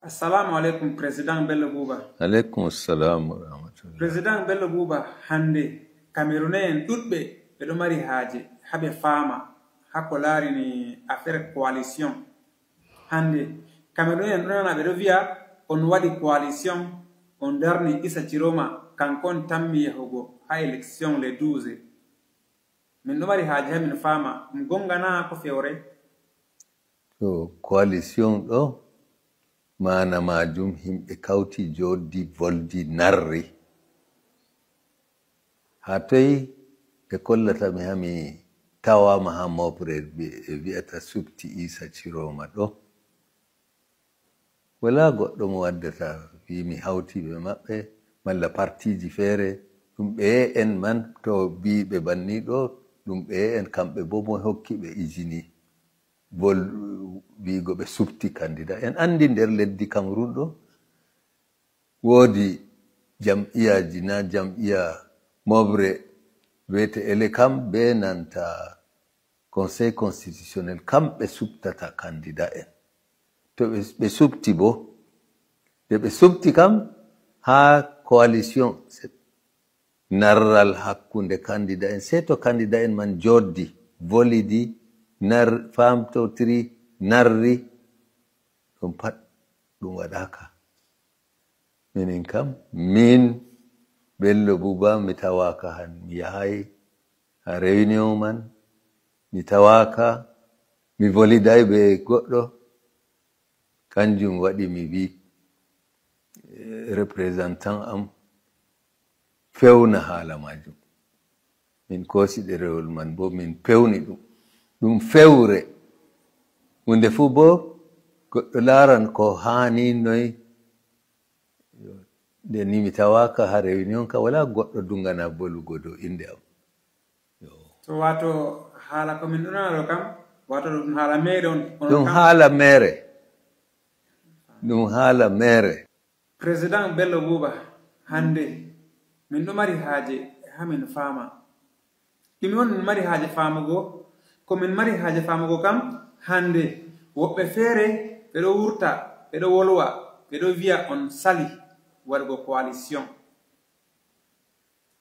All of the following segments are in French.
Assalamu alaikum President Bello Buba. Alaikum assalam wa rahmatullah. President Bello Buba hande Cameroonien ɗuɗɓe ɓeɗo mari haaje haɓe faama hakko larini affaire coalition. Hande Cameroonien ɗo nana ɓeɗo wiya on waɗi coalition on darni Issa Chiroma kankon tammi yahugo ha élection le 12. Min ɗo mari haaje ha min faama ɗum gonga na ko fewre? To coalition ɗo mana majum himɓe kawti joddi voldi narri ha toyi ɓe kollatami hami tawama ha moɓre ɓe wi'ata subti Issa Chiroma ɗo wala goɗɗo mo waddata wi mi hawti ɓe maɓɓe malla partiji feere ɗum ɓe en man to biɓe banni ɗo ɗum ɓe en kamɓe bo mo hokki ɓe izini bol wigo ɓe subti candidat en andi nder leddi Cameroun ɗo woodi jam'iyaji na jam'iya moɓre wiyete Elekam be nanta conseil constitutionnel kamɓe subtata candidat en to ɓe subti bo de ɓe subti kam ha coalition narral hakkunde candidat en sei to candidat en man joddi volidi famtotiri narri ɗum pat ɗum waɗaka minin kam min Bello Buba mi tawaka han mi yahay ha réunion man mi tawaka mi voliday be goɗɗo kanjum waɗi mi wi représentant am fewna haala majum min kosi ɗerewol man bo min pewni ɗum fewre hunde fu bo goɗɗo laran ko hani noy nde ni mi tawaka ha réunion ka wala goɗɗo dungana bolugo dow inde am to wato haala ko min ɗonano kam wato ɗum haala mere on ɗum haala mere ɗum haala mere. Président Bello Buba hande min ɗo mari haaje ha min faama ɗumi on min mari haaje faamugo ko min mari haaje faamugo kam hande woɓɓe feere ɓeɗo wurta ɓeɗo wolwa ɓeɗo wiya on sali waɗugo coalition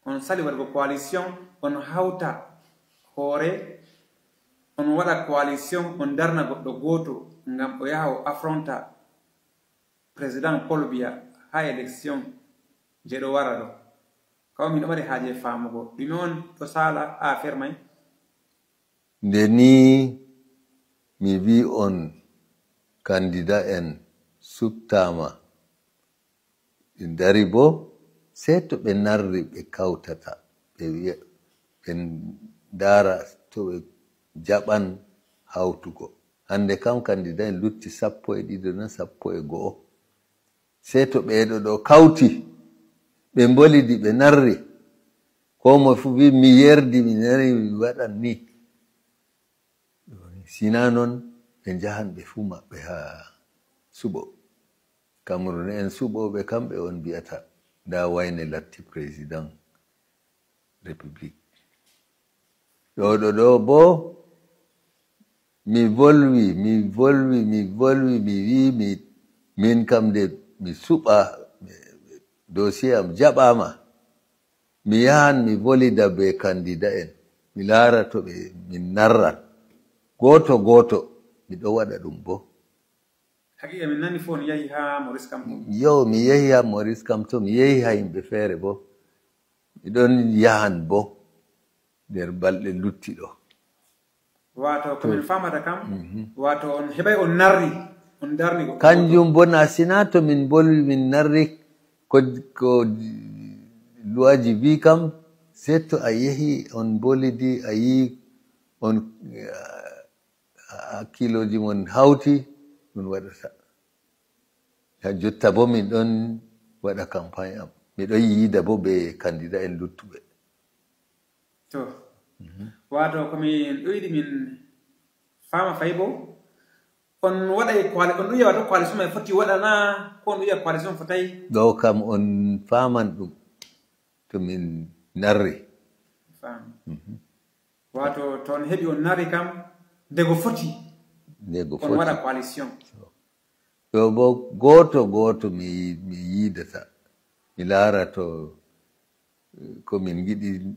on sali waɗugo coalition on hawta hoore on waɗa coalition on darna goɗɗo gooto ngam o yaha o affronta président Paul Biya ha élection je ɗo wara ɗo kawo min ɗo mari haaje faamugo ɗume on to sala ha affaire may nde ni mi wi on candidat en subtama ɓe dari bo sei to ɓe narri ɓe kawtata ɓe wiya ɓe dara to ɓe jaɓan hawtugo hande kam candidat en lutti 12 na 11 sei to ɓeɗo ɗo kawti ɓe mbolidi ɓe narri ko mo fu wi mi yerdi mi nari mi waɗan ni sina non ɓe jahan ɓe fu maɓɓe ha suɓo Cameroun en suɓoɓe kamɓe on mbiyata nda wayne latti président république ɗo bo mi volwi mi wi min kam de mi suɓa dossier am jaɓama mi yahan mi volida be candidat en mi laara to ɓe min narran goto miɗo waɗa ɗum bo haqiqa min nani fof on yahi ha Maurice Kamto yo mi yehi ha Maurice Kamto mi yehi ha yimɓe feere bo miɗon yahan bo nder balɗe lutti ɗo wato ko min famata kam wato on heɓay on narri on darni kanjum bo na sina to min bolwi min narri ko luwaji wi kam sei to a yehi on bolidi a yi on hakkiloji mon hawti ɗum waɗata ha jotta bo min ɗon waɗa campagne am miɗon yiida bo ɓe candidat en luttuɓe to wato komin ɗo yiɗi min fama fayi bo on waɗay on ɗo yiya wato coalition mai foti waɗana ko on ɗo yiya coalition fotayi ɗo kam on faman ɗum to min narri wato to on heɓi on narri kam ndego foti on waɗa coalition Yo bo goto mi yidata mi laara to ko min giɗi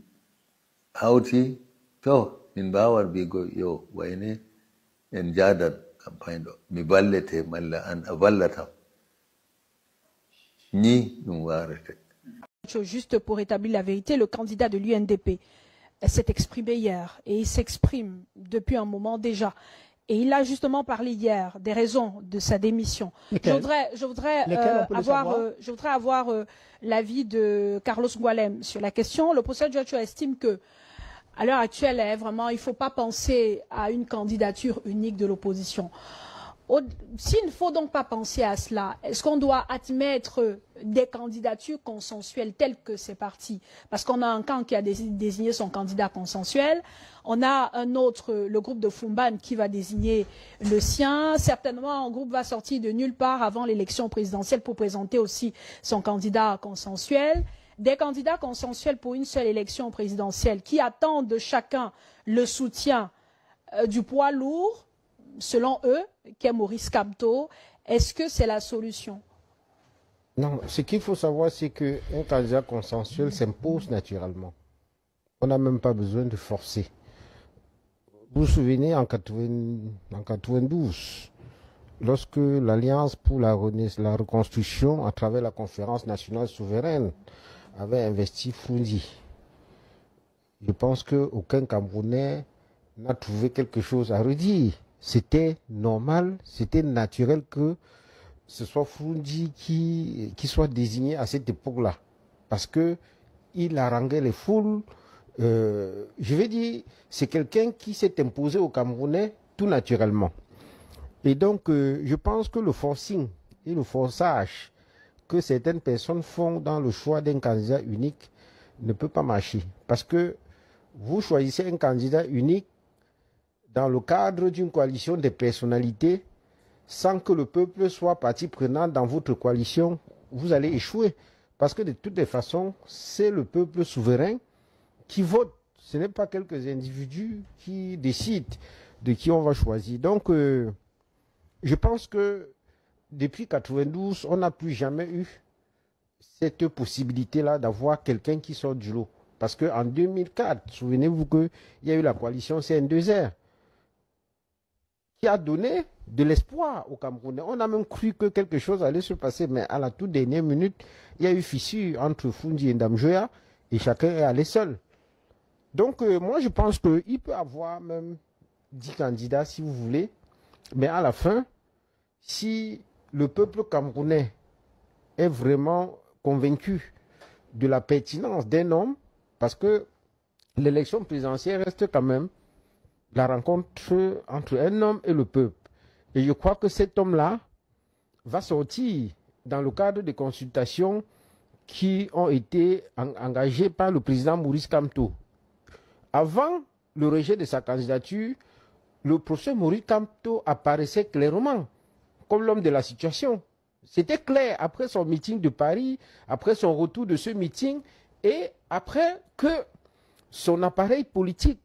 hawti to min mbawar bigo yo wayne en jaadat campagne ɗo mi ballete malla an a vallatam ni ɗum warete. Juste pour établir la vérité, le candidat de l'UNDP s'est exprimé hier et il s'exprime depuis un moment déjà. Et il a justement parlé hier des raisons de sa démission. Je voudrais avoir l'avis de Carlos Ngualem sur la question. Le professeur Joshua estime que à l'heure actuelle, il ne faut pas penser à une candidature unique de l'opposition. S'il ne faut donc pas penser à cela, est-ce qu'on doit admettre des candidatures consensuelles telles que ces partis? Parce qu'on a un camp qui a désigné son candidat consensuel, on a un autre, le groupe de Fumban, qui va désigner le sien. Certainement, un groupe va sortir de nulle part avant l'élection présidentielle pour présenter aussi son candidat consensuel. Des candidats consensuels pour une seule élection présidentielle qui attendent de chacun le soutien du poids lourd, selon eux, qu'est Maurice Kamto. Est-ce que c'est la solution? Non, ce qu'il faut savoir, c'est qu'un candidat consensuel s'impose naturellement. On n'a même pas besoin de forcer. Vous vous souvenez, en 92, lorsque l'Alliance pour la reconstruction, à travers la conférence nationale souveraine, avait investi Froundi, je pense qu'aucun Camerounais n'a trouvé quelque chose à redire. C'était normal, c'était naturel que ce soit Froundi qui soit désigné à cette époque-là. Parce qu'il haranguait les foules. Je vais dire, c'est quelqu'un qui s'est imposé aux Camerounais tout naturellement. Et donc, je pense que le forcing et le forçage que certaines personnes font dans le choix d'un candidat unique ne peut pas marcher. Parce que vous choisissez un candidat unique dans le cadre d'une coalition de personnalités, sans que le peuple soit partie prenante dans votre coalition, vous allez échouer. Parce que de toutes les façons, c'est le peuple souverain qui vote. Ce n'est pas quelques individus qui décident de qui on va choisir. Donc, je pense que depuis 1992, on n'a plus jamais eu cette possibilité-là d'avoir quelqu'un qui sort du lot. Parce qu'en 2004, souvenez-vous qu'il y a eu la coalition CN2R qui a donné de l'espoir aux Camerounais. On a même cru que quelque chose allait se passer, mais à la toute dernière minute, il y a eu fissure entre Froundi et Ndamjoya et chacun est allé seul. Donc, moi, je pense qu'il peut avoir même 10 candidats si vous voulez, mais à la fin, si le peuple camerounais est vraiment convaincu de la pertinence d'un homme, parce que l'élection présidentielle reste quand même la rencontre entre un homme et le peuple. Et je crois que cet homme-là va sortir dans le cadre des consultations qui ont été engagées par le président Maurice Kamto. Avant le rejet de sa candidature, le professeur Maurice Kamto apparaissait clairement comme l'homme de la situation. C'était clair après son meeting de Paris, après son retour de ce meeting et après que son appareil politique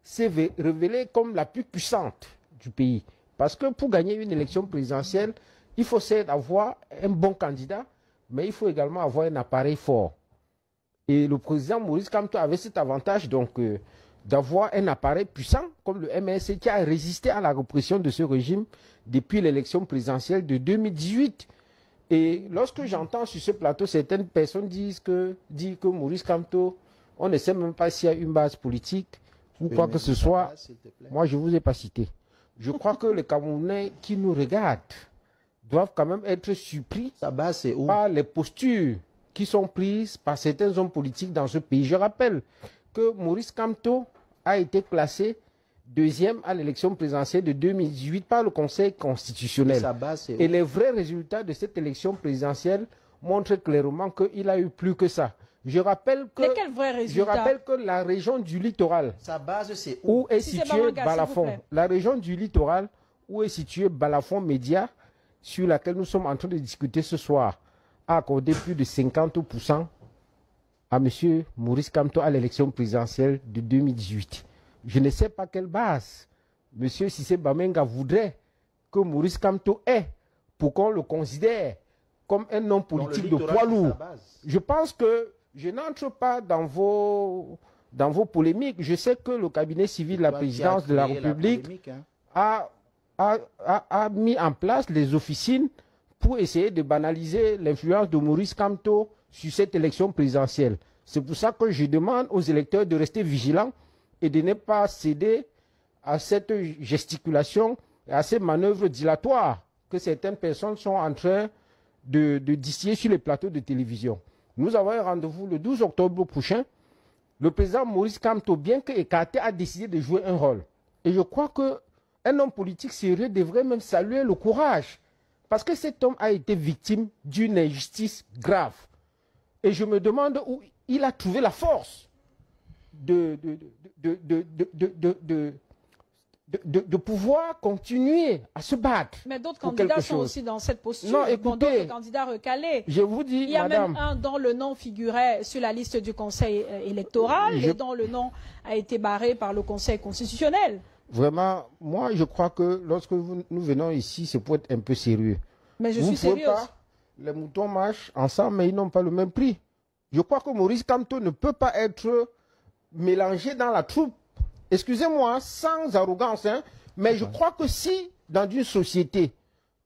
s'est révélé comme la plus puissante du pays. Parce que pour gagner une élection présidentielle, il faut certes avoir un bon candidat, mais il faut également avoir un appareil fort. Et le président Maurice Kamto avait cet avantage donc d'avoir un appareil puissant comme le MRC qui a résisté à la répression de ce régime depuis l'élection présidentielle de 2018. Et lorsque j'entends sur ce plateau certaines personnes disent que Maurice Kamto, on ne sait même pas s'il y a une base politique ou quoi que ce soit, moi je ne vous ai pas cité. Je crois que les Camerounais qui nous regardent doivent quand même être surpris par les postures qui sont prises par certains hommes politiques dans ce pays. Je rappelle que Maurice Kamto a été classé deuxième à l'élection présidentielle de 2018 par le Conseil constitutionnel. Et les vrais résultats de cette élection présidentielle montrent clairement qu'il a eu plus que ça. Je rappelle que la région du littoral, où est situé Balafon, la région du littoral où est situé Balafon Média, sur laquelle nous sommes en train de discuter ce soir, a accordé plus de 50% à M. Maurice Kamto à l'élection présidentielle de 2018. Je ne sais pas quelle base M. Cissé Bamenga voudrait que Maurice Kamto ait pour qu'on le considère comme un homme politique de poids lourd. Je pense que je n'entre pas dans vos polémiques. Je sais que le cabinet civil de la présidence de la République a mis en place les officines pour essayer de banaliser l'influence de Maurice Kamto sur cette élection présidentielle. C'est pour ça que je demande aux électeurs de rester vigilants et de ne pas céder à cette gesticulation et à ces manœuvres dilatoires que certaines personnes sont en train de distiller sur les plateaux de télévision. Nous avons un rendez-vous le 12 octobre prochain. Le président Maurice Kamto, bien qu'écarté, a décidé de jouer un rôle. Et je crois qu'un homme politique sérieux devrait même saluer le courage. Parce que cet homme a été victime d'une injustice grave. Et je me demande où il a trouvé la force de pouvoir continuer à se battre. Mais d'autres candidats sont aussi dans cette posture. Non, écoutez, d'autres candidats recalés. Je vous dis, il y a madame, même un dont le nom figurait sur la liste du Conseil électoral et dont le nom a été barré par le Conseil constitutionnel. Vraiment, moi, je crois que lorsque nous venons ici, c'est pour être un peu sérieux. Mais je suis sérieux. Les moutons marchent ensemble, mais ils n'ont pas le même prix. Je crois que Maurice Kamto ne peut pas être mélangé dans la troupe. Excusez-moi, sans arrogance, hein, mais je crois que si, dans une société,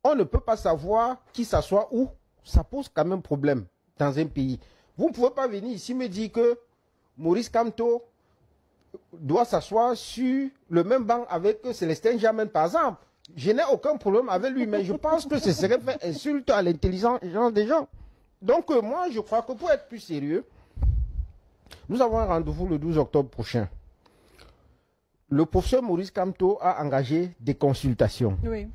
on ne peut pas savoir qui s'assoit où, ça pose quand même problème dans un pays. Vous ne pouvez pas venir ici me dire que Maurice Kamto doit s'asseoir sur le même banc avec Célestin Jamin, par exemple. Je n'ai aucun problème avec lui, mais je pense que ce serait faire insulte à l'intelligence des gens. Donc moi, je crois que pour être plus sérieux, nous avons un rendez-vous le 12 octobre prochain. Le professeur Maurice Kamto a engagé des consultations. Oui.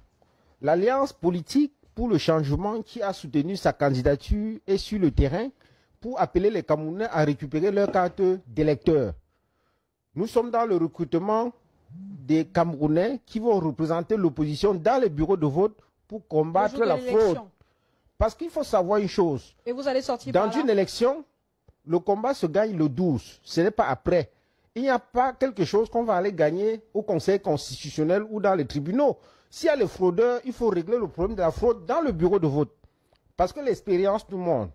L'Alliance politique pour le changement qui a soutenu sa candidature est sur le terrain pour appeler les Camerounais à récupérer leur carte d'électeur. Nous sommes dans le recrutement des Camerounais qui vont représenter l'opposition dans les bureaux de vote pour combattre la fraude. Parce qu'il faut savoir une chose. Et vous allez sortir dans une élection, le combat se gagne le 12. Ce n'est pas après. Il n'y a pas quelque chose qu'on va aller gagner au Conseil constitutionnel ou dans les tribunaux. S'il y a les fraudeurs, il faut régler le problème de la fraude dans le bureau de vote. Parce que l'expérience nous montre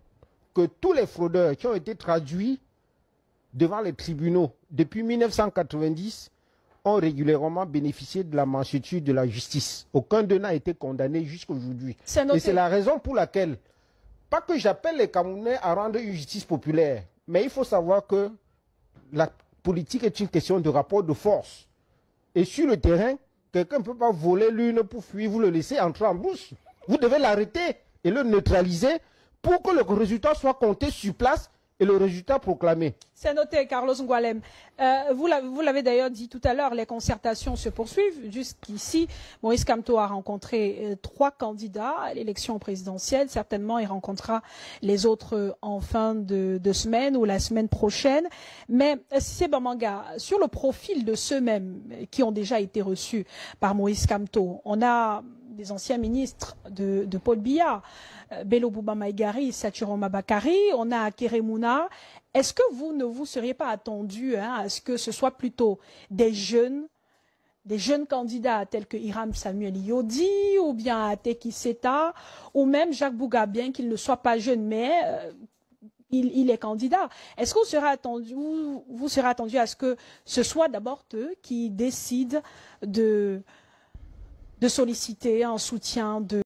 que tous les fraudeurs qui ont été traduits devant les tribunaux depuis 1990 ont régulièrement bénéficié de la mansuétude de la justice. Aucun d'eux n'a été condamné jusqu'à aujourd'hui. Et c'est la raison pour laquelle, pas que j'appelle les Camerounais à rendre une justice populaire, mais il faut savoir que la politique est une question de rapport de force. Et sur le terrain, quelqu'un ne peut pas voler l'une pour fuir, vous le laissez entrer en bouche. Vous devez l'arrêter et le neutraliser pour que le résultat soit compté sur place et le résultat proclamé. C'est noté, Carlos Ngoualem. Vous l'avez d'ailleurs dit tout à l'heure, les concertations se poursuivent. Jusqu'ici, Maurice Kamto a rencontré 3 candidats à l'élection présidentielle. Certainement, il rencontrera les autres en fin de semaine ou la semaine prochaine. Mais Cissé Bamanga, sur le profil de ceux-mêmes qui ont déjà été reçus par Maurice Kamto, on a des anciens ministres de Paul Biya, Bello Bouba Maïgari, Saturoma Bakari, on a Keremouna. Est-ce que vous ne vous seriez pas attendu à ce que ce soit plutôt des jeunes candidats tels que Hiram Samuel Yodi ou bien Ateki Seta ou même Jacques Bouga, bien qu'il ne soit pas jeune, mais il est candidat. Est-ce que vous serez attendu à ce que ce soit d'abord eux qui décident de solliciter un soutien de